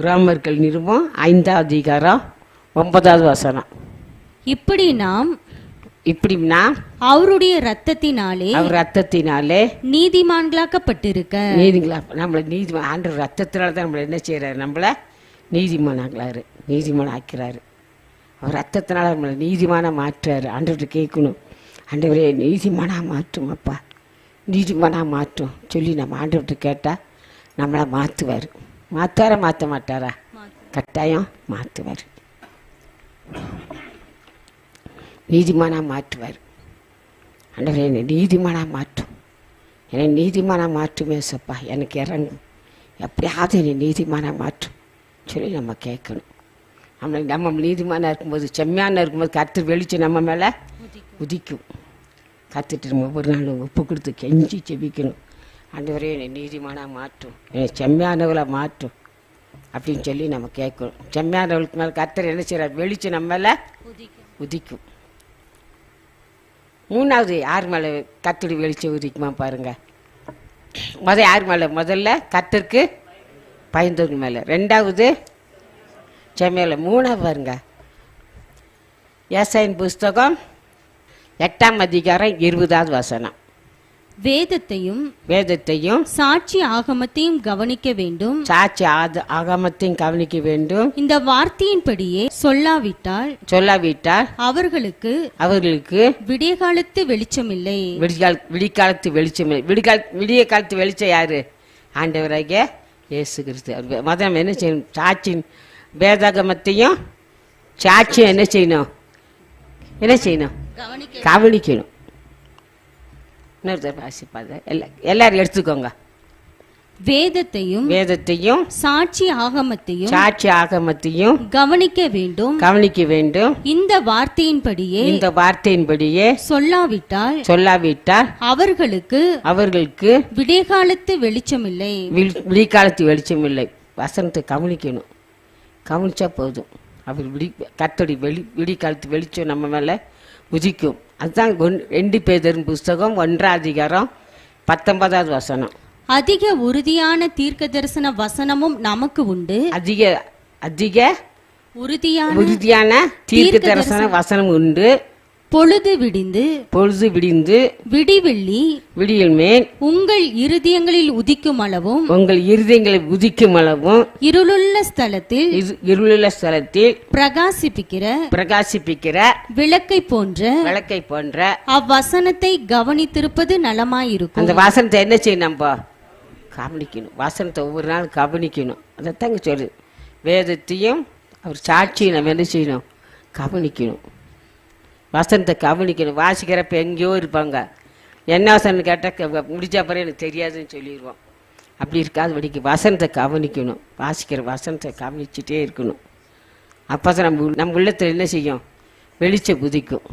ரோமர்கள் நிருபம் 5ஆம் அதிகாரம் 9வது வசனம். இப்படி நாம் அவருடைய இரத்தத்தினாலே அவர் ரத்தத்தினாலே நீதிமான்களாக்கப்பட்டிருக்க. நீதிங்களா நம்மளை ஆண்டவர் ரத்தத்தினால தான் நம்மளை என்ன செய்யறாரு? நம்மள நீதிமான் ஆக்கிறாரு. அவர் ரத்தத்தினால நம்மளை நீதிமான மாற்றுறாரு. ஆண்டவர்கிட்ட கேட்கணும், ஆண்டவரே நீதிமானா மாற்றும் அப்பா, நீதிமானா மாற்றும் சொல்லி நம்ம ஆண்டவர்கிட்ட கேட்டால் நம்மளை மாற்றுவார். மாற்ற மாட்டாரா? கட்டாயம் மாற்றுவார். நீதிமானா மாற்றுவார். ஆண்டவரே என்னை நீதிமானா மாற்றும், என்னை நீதிமானா மாற்றுமே சப்பா, எனக்கு இறங்கும், எப்படியாவது என்னை நீதிமானா மாற்றும் சொல்லி நம்ம கேட்கணும். நம்ம நீதிமானா இருக்கும்போது, செம்மையான இருக்கும்போது கர்த்தர் வெளிச்சம் நம்ம மேலே உதிக்கும். கற்றுட்டு நம்ம ஒவ்வொரு நாளும் ஒப்பு கொடுத்து கெஞ்சி செபிக்கணும். ஆண்டவரே என்னை நீதிமானா மாற்றும், என்னை செம்மையானவளை மாற்றும் அப்படின்னு சொல்லி நம்ம கேட்கணும். செம்மையானவளுக்கு மேலே கர்த்தர் என்ன செய்கிறார்? வெளிச்சம் நம்ம மேலே உதிக்கும். மூணாவது யார் மேலே கர்த்தருடைய வெளிச்சம் உதிக்குமா பாருங்க. யார் மேலே? முதல்ல கர்த்தருக்கு பயந்தவங்க மேலே, ரெண்டாவது செம்மையில, மூணாவது பாருங்க ஏசாயின் புஸ்தகம் 8ஆம் அதிகாரம் 20வது வசனம். வேதத்தையும் சாட்சி ஆகமத்தையும் கவனிக்க வேண்டும். சாட்சி ஆகமத்தையும் கவனிக்க வேண்டும். இந்த வார்த்தையின்படியே சொல்லாவிட்டால் அவர்களுக்கு விடிய காலத்து வெளிச்சமில்லை. விடிய காலத்து வெளிச்சம் யாரு? ஆண்டவராகிய இயேசு கிறிஸ்து. முதல்ல என்ன செய்யணும்? சாட்சியின் வேதாகமத்தையும் சாட்சியும் என்ன செய்யணும்? கவனிக்கணும். எல்லாரும் எடுத்துக்கோங்க. வேதத்தையும் சாட்சி ஆகமத்தையும் கவனிக்க வேண்டும். இந்த வார்த்தையின்படியே சொல்லாவிட்டால் அவர்களுக்கு விடியகாலத்து வெளிச்சமில்லை. வசனத்தை கவனிக்கணும். கவனிச்சா போதும். அவர் கர்த்தருடைய விடிகாலத்து வெளிச்சம் நம்ம மேலே உதிக்கும். அதுதான் 2 பேதுரு புஸ்தகம் 1ஆம் அதிகாரம் 19வது வசனம். அதிக உறுதியான தீர்க்க தரிசன வசனமும் நமக்கு உண்டு. அதிக உறுதியான தீர்க்க தரிசன வசனம் உண்டு. பொழுது விடிந்து விடியல் மேல் உங்கள் இருதயங்களில் உதிக்கும் அளவும் இருளுள்ள ஸ்தலத்தில் பிரகாசிப்பிக்கிற விளக்கை போன்ற அவ்வசனத்தை கவனித்திருப்பது நலமாயிருக்கும். அந்த வசனத்தை என்ன செய்யணும்? நம்ம கவனிக்கணும். வசனத்தை ஒவ்வொரு நாள் கவனிக்கணும். அதைத்தாங்க சொல்லு. வேதத்தையும் அவர் சாட்சியை நம்ம என்ன செய்யணும்? கவனிக்கணும். வசனத்தை கவனிக்கணும். வாசிக்கிறப்ப எங்கேயோ இருப்பாங்க, என்ன வசனம் கேட்டால் முடிச்ச பிறகு எனக்கு தெரியாதுன்னு சொல்லிடுவோம். அப்படி இருக்காது. வடிக்க வசனத்தை கவனிக்கணும். வாசிக்கிற வசனத்தை கவனிச்சுட்டே இருக்கணும். அப்போ தான் நம்ம உள்ளத்தில் என்ன செய்யும்? வெளிச்சம் உதிக்கும்.